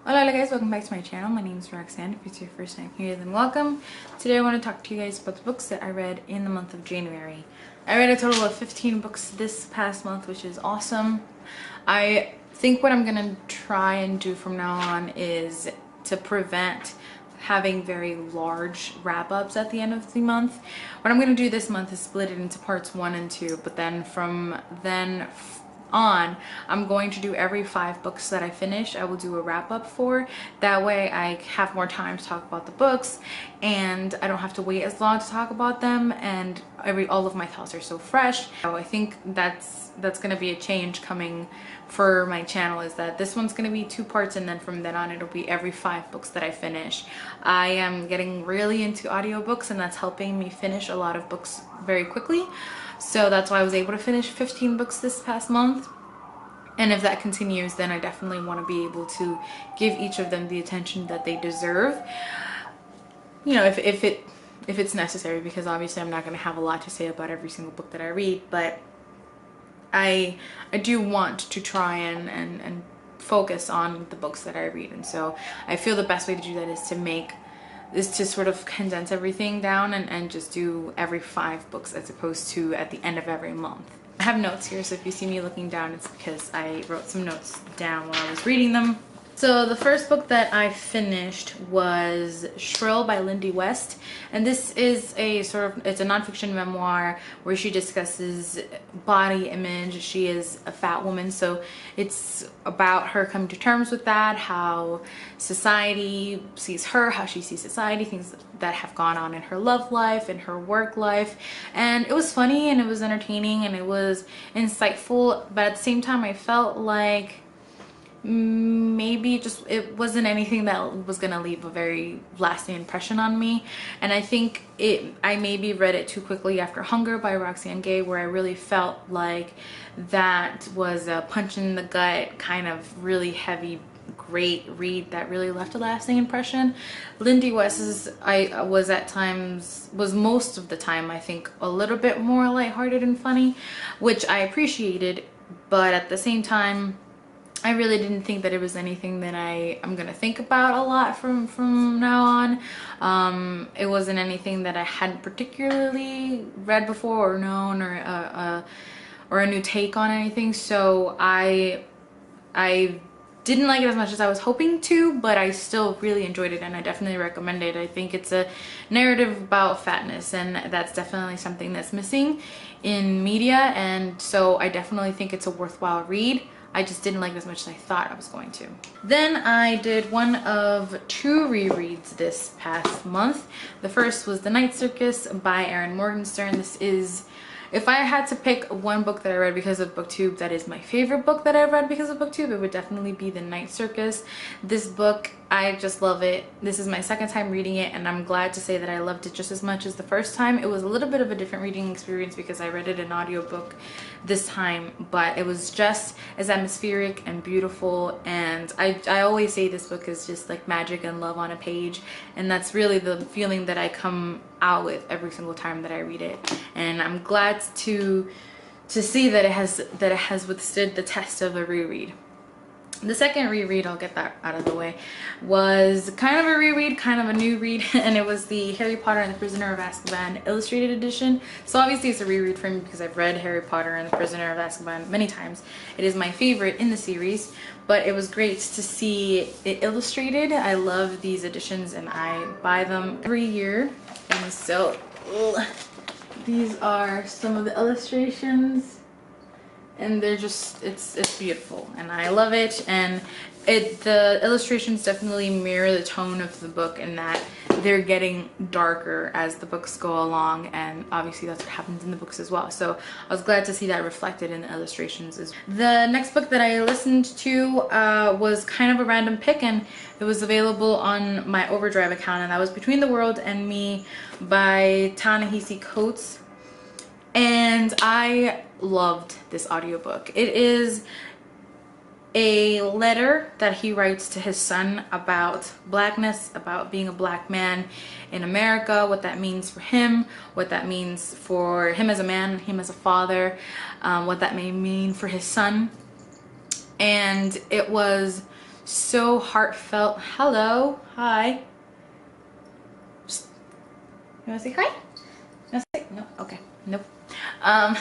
Hola guys, welcome back to my channel. My name is Roxanne. If it's your first time here, then welcome. Today I want to talk to you guys about the books that I read in the month of January. I read a total of 15 books this past month, which is awesome. I think what I'm going to try and do from now on is to prevent having very large wrap-ups at the end of the month. What I'm going to do this month is split it into parts 1 and 2, but then from then on, I'm going to do every 5 books that I finish, I will do a wrap-up for. That way I have more time to talk about the books and I don't have to wait as long to talk about them, and all of my thoughts are so fresh. So I think that's going to be a change coming for my channel, is that this one's going to be 2 parts, and then from then on it'll be every 5 books that I finish. I am getting really into audiobooks, and that's helping me finish a lot of books very quickly. So that's why I was able to finish 15 books this past month. And if that continues, then I definitely want to be able to give each of them the attention that they deserve. You know, if it's necessary, because obviously I'm not going to have a lot to say about every single book that I read, but I do want to try and focus on the books that I read. And so I feel the best way to do that is to sort of condense everything down and just do every 5 books as opposed to at the end of every month. I have notes here, so if you see me looking down, it's because I wrote some notes down while I was reading them. So the first book that I finished was Shrill by Lindy West, and this is it's a nonfiction memoir where she discusses body image. She is a fat woman, so it's about her coming to terms with that, how society sees her, how she sees society, things that have gone on in her love life and her work life. And it was funny and it was entertaining and it was insightful, but at the same time I felt like maybe it wasn't anything that was gonna leave a very lasting impression on me. And I think I maybe read it too quickly after Hunger by Roxane Gay, where I really felt like that was a punch in the gut, kind of really heavy, great read that really left a lasting impression. Lindy West was most of the time, I think, a little bit more lighthearted and funny, which I appreciated, but at the same time I really didn't think that it was anything that I'm gonna think about a lot from now on. It wasn't anything that I hadn't particularly read before or known, or a new take on anything. So I didn't like it as much as I was hoping to, but I still really enjoyed it and I definitely recommend it. I think it's a narrative about fatness, and that's definitely something that's missing in media, and so I definitely think it's a worthwhile read. I just didn't like it as much as I thought I was going to. Then I did one of 2 rereads this past month. The first was The Night Circus by Erin Morgenstern. This is, if I had to pick one book that I read because of BookTube that is my favorite book that I've read because of BookTube, it would definitely be The Night Circus. This book, I just love it. This is my second time reading it, and I'm glad to say that I loved it just as much as the first time. It was a little bit of a different reading experience because I read it in audiobook this time, but it was just as atmospheric and beautiful, and I always say this book is just like magic and love on a page, and that's really the feeling that I come out with every single time that I read it. And I'm glad to see that it has withstood the test of a reread. The second reread, I'll get that out of the way, was kind of a reread, kind of a new read, and it was the Harry Potter and the Prisoner of Azkaban illustrated edition. So obviously it's a reread for me because I've read Harry Potter and the Prisoner of Azkaban many times. It is my favorite in the series, but it was great to see it illustrated. I love these editions and I buy them every year. And so these are some of the illustrations, and they're just, it's beautiful and I love it. And the illustrations definitely mirror the tone of the book in that they're getting darker as the books go along, and obviously that's what happens in the books as well. So I was glad to see that reflected in the illustrations. The next book that I listened to was kind of a random pick, and it was available on my Overdrive account, and that was Between the World and Me by Ta-Nehisi Coates. And I loved this audiobook. It is a letter that he writes to his son about blackness, about being a black man in America, what that means for him, what that means for him as a man, him as a father, what that may mean for his son. And it was so heartfelt. Hello, hi. Psst. You wanna say hi? You wanna say no? Okay, nope. Um,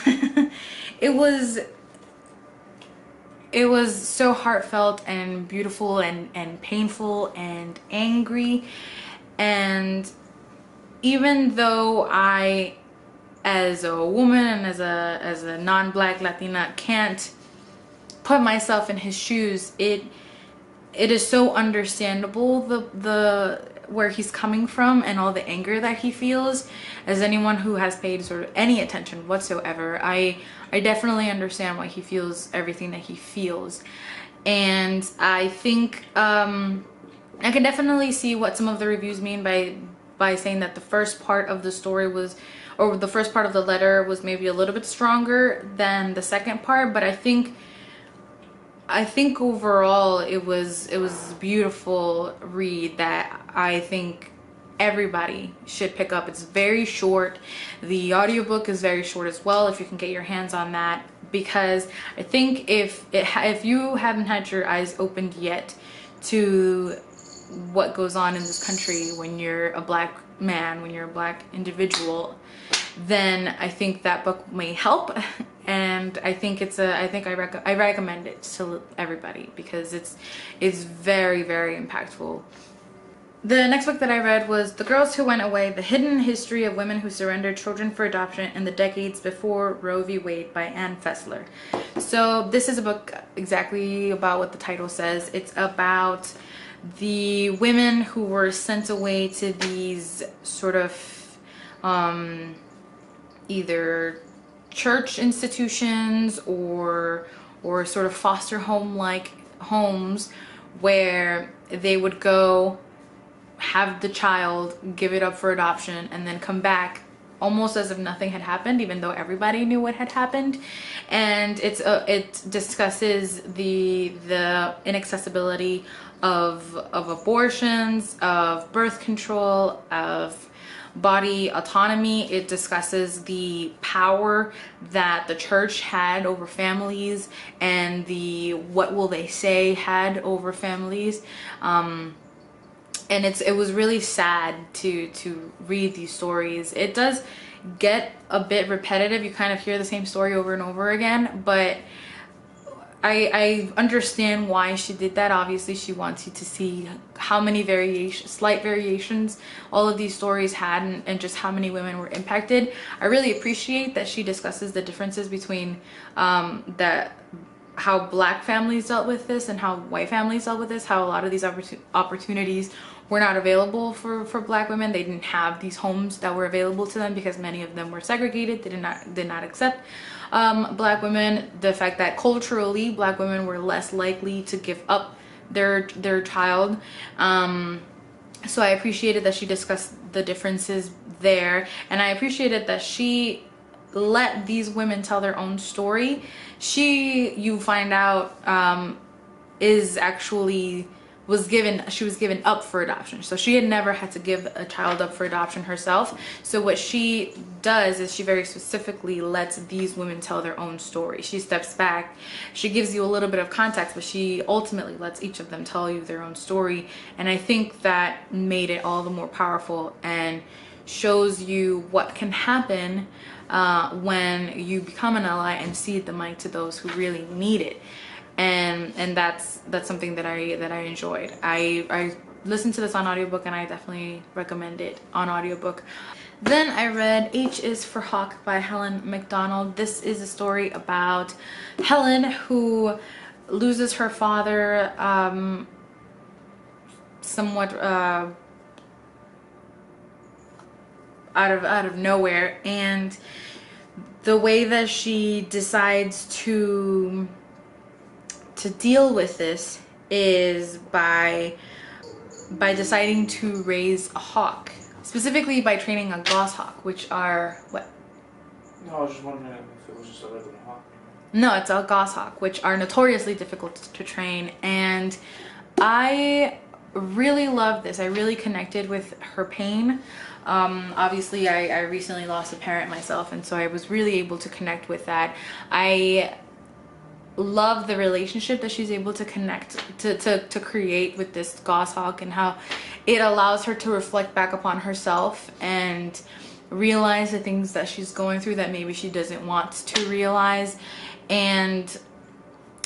it was so heartfelt and beautiful and painful and angry. And even though I, as a woman and as a non-black Latina, can't put myself in his shoes, it is so understandable the where he's coming from and all the anger that he feels. As anyone who has paid sort of any attention whatsoever, I definitely understand why he feels everything that he feels. And I think I can definitely see what some of the reviews mean by saying that the first part of the story was, or the first part of the letter was maybe a little bit stronger than the second part. But I think overall it was a beautiful read that I think everybody should pick up. It's very short. The audiobook is very short as well, if you can get your hands on that, because I think if you haven't had your eyes opened yet to what goes on in this country when you're a black man, when you're a black individual, then I think that book may help. And I think I recommend it to everybody because it's very, very impactful. The next book that I read was The Girls Who Went Away: The Hidden History of Women Who Surrendered Children for Adoption in the Decades Before Roe v. Wade by Ann Fessler. So this is a book exactly about what the title says. It's about the women who were sent away to these sort of either church institutions or sort of foster home like homes, where they would go, have the child, give it up for adoption, and then come back almost as if nothing had happened, even though everybody knew what had happened. And it discusses the inaccessibility of abortions, of birth control, of body autonomy. It discusses the power that the church had over families and the what will they say had over families. And it was really sad to read these stories. It does get a bit repetitive. You kind of hear the same story over and over again, but I understand why she did that. Obviously, she wants you to see how many slight variations all of these stories had, and just how many women were impacted. I really appreciate that she discusses the differences between how black families dealt with this and how white families dealt with this, how a lot of these opportunities were not available for black women. They didn't have these homes that were available to them because many of them were segregated. They did not accept black women. The fact that culturally black women were less likely to give up their child. So I appreciated that she discussed the differences there, and I appreciated that she let these women tell their own story. You find out she was given up for adoption. So she had never had to give a child up for adoption herself. So what she does is she very specifically lets these women tell their own story. She steps back, she gives you a little bit of context, but she ultimately lets each of them tell you their own story. And I think that made it all the more powerful and shows you what can happen when you become an ally and cede the mic to those who really need it. And that's something that I enjoyed. I listened to this on audiobook, and I definitely recommend it on audiobook. Then I read H is for Hawk by Helen McDonald. This is a story about Helen, who loses her father somewhat out of nowhere, and the way that she decides to deal with this is by deciding to raise a hawk, specifically by training a goshawk, which are what? No, I was just wondering if it was just a regular hawk. No, it's a goshawk, which are notoriously difficult to train. And I really love this. I really connected with her pain. Obviously, I recently lost a parent myself, and so I was really able to connect with that. love the relationship that she's able to connect to create with this goshawk, and how it allows her to reflect back upon herself and realize the things that she's going through that maybe she doesn't want to realize. And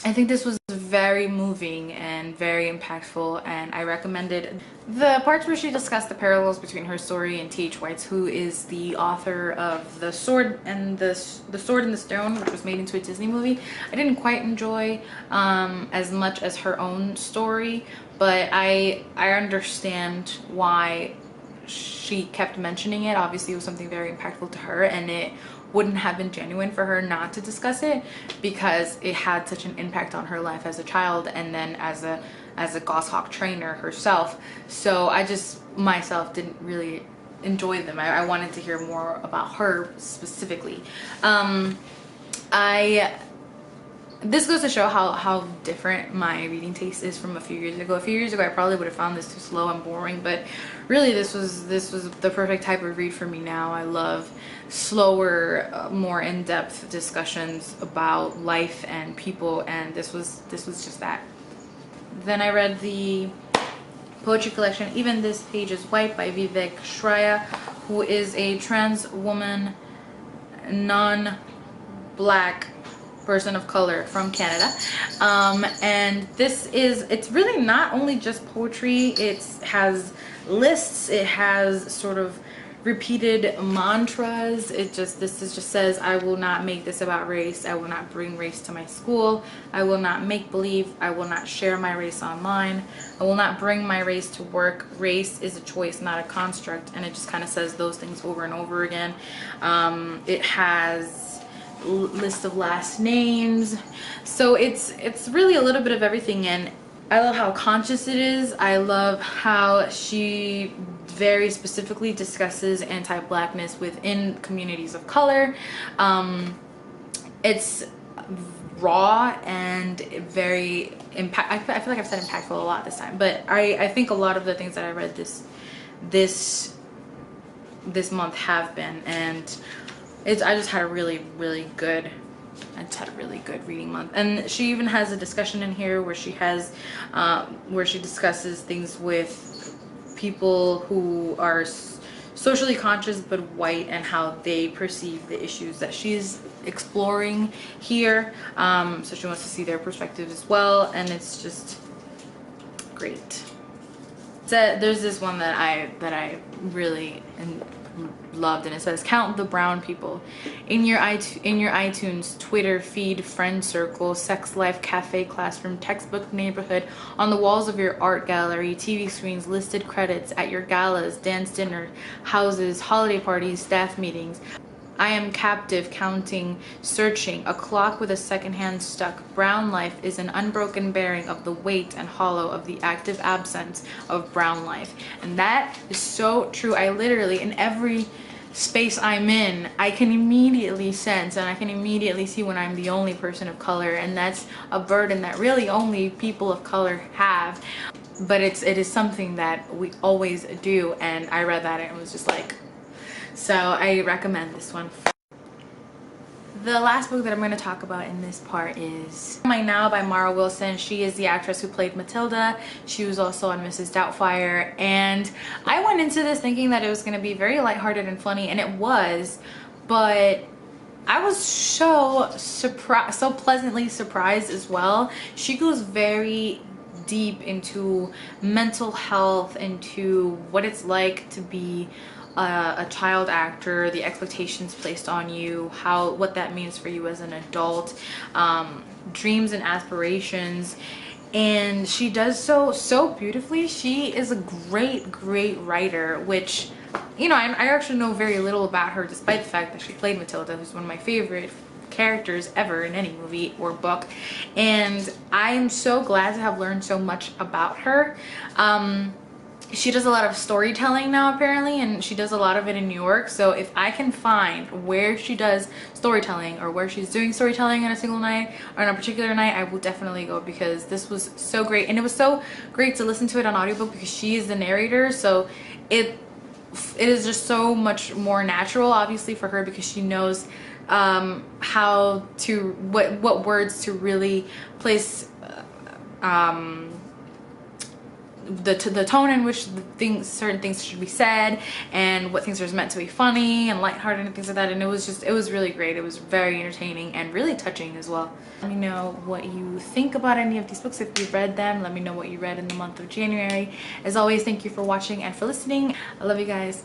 I think this was very moving and very impactful, and I recommended the parts where she discussed the parallels between her story and T.H. White's, who is the author of The Sword and the Sword and the Stone, which was made into a Disney movie. I didn't quite enjoy as much as her own story, but I understand why she kept mentioning it. Obviously, it was something very impactful to her, and it wouldn't have been genuine for her not to discuss it, because it had such an impact on her life as a child and then as a goshawk trainer herself. So I just myself didn't really enjoy them. I wanted to hear more about her specifically. This goes to show how different my reading taste is from a few years ago. A few years ago, I probably would have found this too slow and boring, but really this was the perfect type of read for me now. I love slower, more in-depth discussions about life and people, and this was just that. Then I read the poetry collection Even This Page Is White by Vivek Shraya, who is a trans woman, non-black person of color from Canada. And it's really not only just poetry. It has lists, it has sort of repeated mantras. This just says, I will not make this about race. I will not bring race to my school. I will not make believe. I will not share my race online. I will not bring my race to work. Race is a choice, not a construct. And it just kind of says those things over and over again. It has list of last names, so it's really a little bit of everything, and I love how conscious it is. I love how she very specifically discusses anti-blackness within communities of color. It's raw and very I feel like I've said impactful a lot this time, but I think a lot of the things that I read this month have been, and I just had a really good reading month. And she even has a discussion in here where she discusses things with people who are socially conscious but white, and how they perceive the issues that she's exploring here. So she wants to see their perspective as well, and it's just great. So there's this one that I really loved, and it says, count the brown people in your iTunes, Twitter feed, friend circle, sex life, cafe, classroom, textbook, neighborhood, on the walls of your art gallery, TV screens, listed credits at your galas, dance dinner, houses, holiday parties, staff meetings. I am captive, counting, searching, a clock with a second hand stuck. Brown life is an unbroken bearing of the weight and hollow of the active absence of brown life. And that is so true. I literally, in every space I'm in, I can immediately sense and I can immediately see when I'm the only person of color, and that's a burden that really only people of color have. But it is something that we always do, and I read that and it was just like, so I recommend this one. The last book that I'm going to talk about in this part is My Now by Mara Wilson. She is the actress who played Matilda. She was also on Mrs. Doubtfire, and I went into this thinking that it was going to be very lighthearted and funny, and it was, but I was so pleasantly surprised as well. She goes very deep into mental health, into what it's like to be a child actor, the expectations placed on you, what that means for you as an adult, dreams and aspirations, and she does so beautifully. She is a great writer, which, you know, I actually know very little about her, despite the fact that she played Matilda, who's one of my favorite characters ever in any movie or book, and I am so glad to have learned so much about her. She does a lot of storytelling now, apparently, and she does a lot of it in New York. So if I can find where she does storytelling, or where she's doing storytelling on a single night or on a particular night, I will definitely go, because this was so great. And it was so great to listen to it on audiobook, because she is the narrator, so it is just so much more natural, obviously, for her, because she knows what words to really place the tone in which certain things should be said, and what things are meant to be funny and lighthearted and things like that. And it was really great. It was very entertaining and really touching as well. Let me know what you think about any of these books. If you've read them, let me know what you read in the month of January. As always, thank you for watching and for listening. I love you guys.